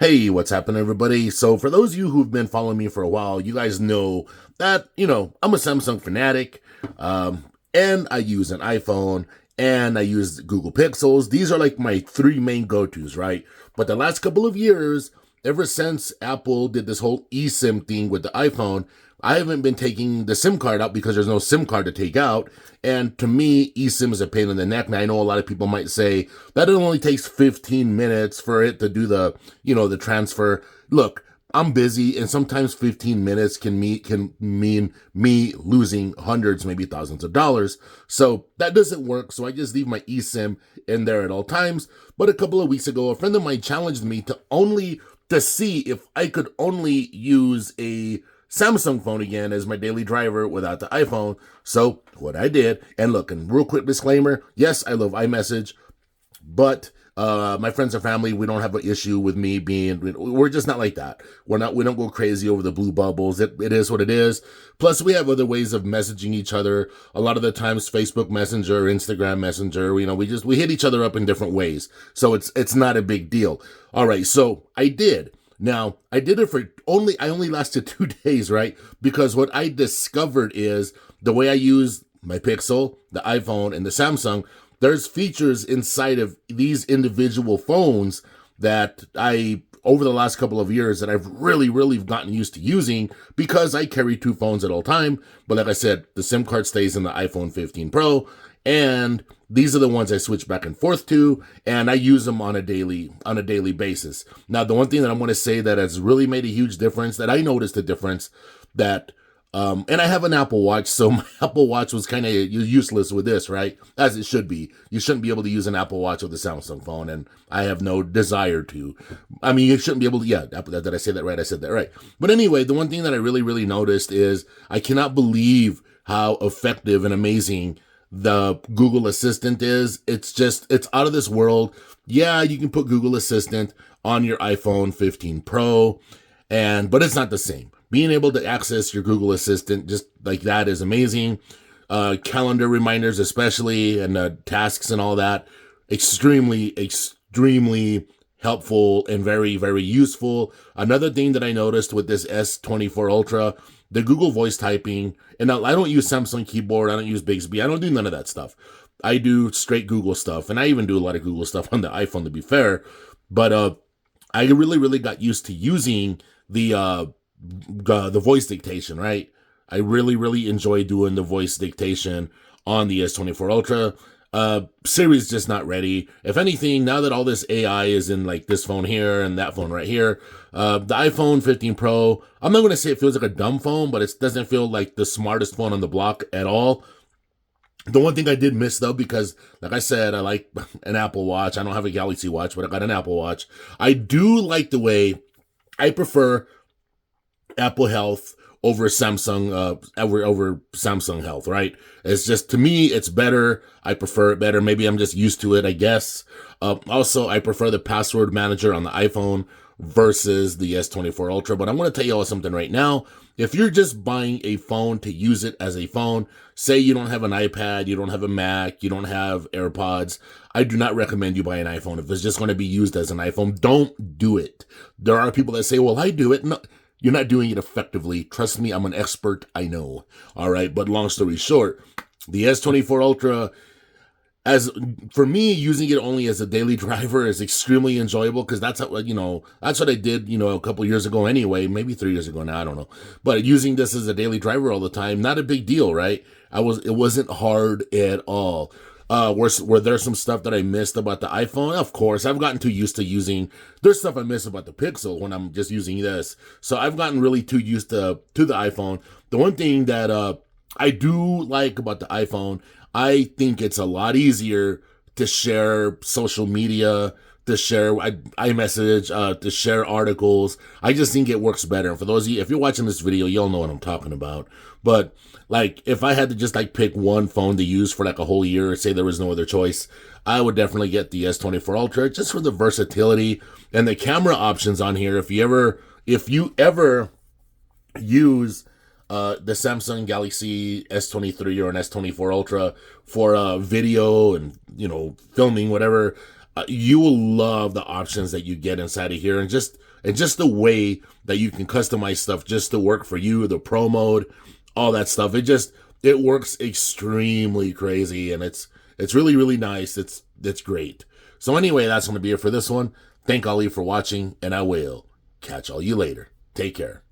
Hey, what's happening, everybody? So, for those of you who've been following me for a while, you guys know that, I'm a Samsung fanatic, and I use an iPhone, and I use Google Pixels. These are like my three main go tos, right? But the last couple of years, ever since Apple did this whole eSIM thing with the iPhone, I haven't been taking the SIM card out because there's no SIM card to take out. And to me, eSIM is a pain in the neck. And I know a lot of people might say that it only takes 15 minutes for it to do the transfer. Look, I'm busy, and sometimes 15 minutes can mean me losing hundreds, maybe thousands of dollars. So that doesn't work. So I just leave my eSIM in there at all times. But a couple of weeks ago, a friend of mine challenged me to see if I could only use a Samsung phone again as my daily driver without the iPhone. So what I did, and look, and real quick disclaimer, yes, I love iMessage, but my friends and family, we don't have an issue with me we're just not like that. We don't go crazy over the blue bubbles. It is what it is. Plus, we have other ways of messaging each other. A lot of the times, Facebook Messenger, Instagram Messenger, we hit each other up in different ways. So it's not a big deal. All right, so I did. Now, I did it I only lasted 2 days, right? Because what I discovered is the way I use my Pixel, the iPhone, and the Samsung, there's features inside of these individual phones that over the last couple of years, that I've really, really gotten used to using because I carry 2 phones at all time. But like I said, the SIM card stays in the iPhone 15 Pro, and these are the ones I switch back and forth to, and I use them on a daily basis. Now, the one thing that I'm going to say that has really made a huge difference, that I noticed a difference, that and I have an Apple Watch, so my Apple Watch was kind of useless with this, right? As it should be. You shouldn't be able to use an Apple Watch with a Samsung phone, and I have no desire to. I mean, you shouldn't be able to, yeah, did I say that right? I said that right. But anyway, the one thing that I really, really noticed is I cannot believe how effective and amazing the Google Assistant is. It's out of this world. Yeah, you can put Google Assistant on your iPhone 15 Pro, but it's not the same. Being able to access your Google Assistant just like that is amazing. Calendar reminders especially, and tasks and all that, extremely, extremely helpful and very, very useful. Another thing that I noticed with this S24 Ultra, the Google voice typing, and I don't use Samsung keyboard, I don't use Bixby, I don't do none of that stuff. I do straight Google stuff, and I even do a lot of Google stuff on the iPhone, to be fair. But I really, really got used to using the voice dictation, right? I really, really enjoy doing the voice dictation on the S24 Ultra. Siri's just not ready. If anything, now that all this AI is in like this phone here and that phone right here, the iPhone 15 Pro, I'm not going to say it feels like a dumb phone, but it doesn't feel like the smartest phone on the block at all. The one thing I did miss, though, because like I said, I like an Apple Watch. I don't have a Galaxy Watch, but I got an Apple Watch. I do like the way I prefer Apple Health over Samsung, over Samsung Health, right? It's just, to me, it's better. I prefer it better. Maybe I'm just used to it, I guess. Also, I prefer the password manager on the iPhone versus the S24 Ultra. But I'm going to tell you all something right now. If you're just buying a phone to use it as a phone, say you don't have an iPad, you don't have a Mac, you don't have AirPods, I do not recommend you buy an iPhone. If it's just going to be used as an iPhone, don't do it. There are people that say, well, I do it. No, you're not doing it effectively. Trust me, I'm an expert. I know. All right. But long story short, the S24 Ultra, as for me, using it only as a daily driver is extremely enjoyable, because that's that's what I did, a couple years ago anyway, maybe 3 years ago now, I don't know. But using this as a daily driver all the time, not a big deal, right? It wasn't hard at all. Were there some stuff that I missed about the iPhone? Of course, I've gotten too used to there's stuff I miss about the Pixel when I'm just using this. So I've gotten really too used to the iPhone. The one thing that I do like about the iPhone, I think it's a lot easier to share social media, to share iMessage, to share articles. I just think it works better. And for those of you, if you're watching this video, you'll know what I'm talking about. But like, if I had to just like pick one phone to use for like a whole year, say there was no other choice, I would definitely get the S24 Ultra, just for the versatility and the camera options on here. If you ever use the Samsung Galaxy S23 or an S24 Ultra for video and filming, whatever, You will love the options that you get inside of here, and just the way that you can customize stuff just to work for you, the pro mode, all that stuff. It works extremely crazy, and it's really really nice. It's great. So anyway, that's going to be it for this one. Thank all of you for watching, and I will catch all you later. Take care.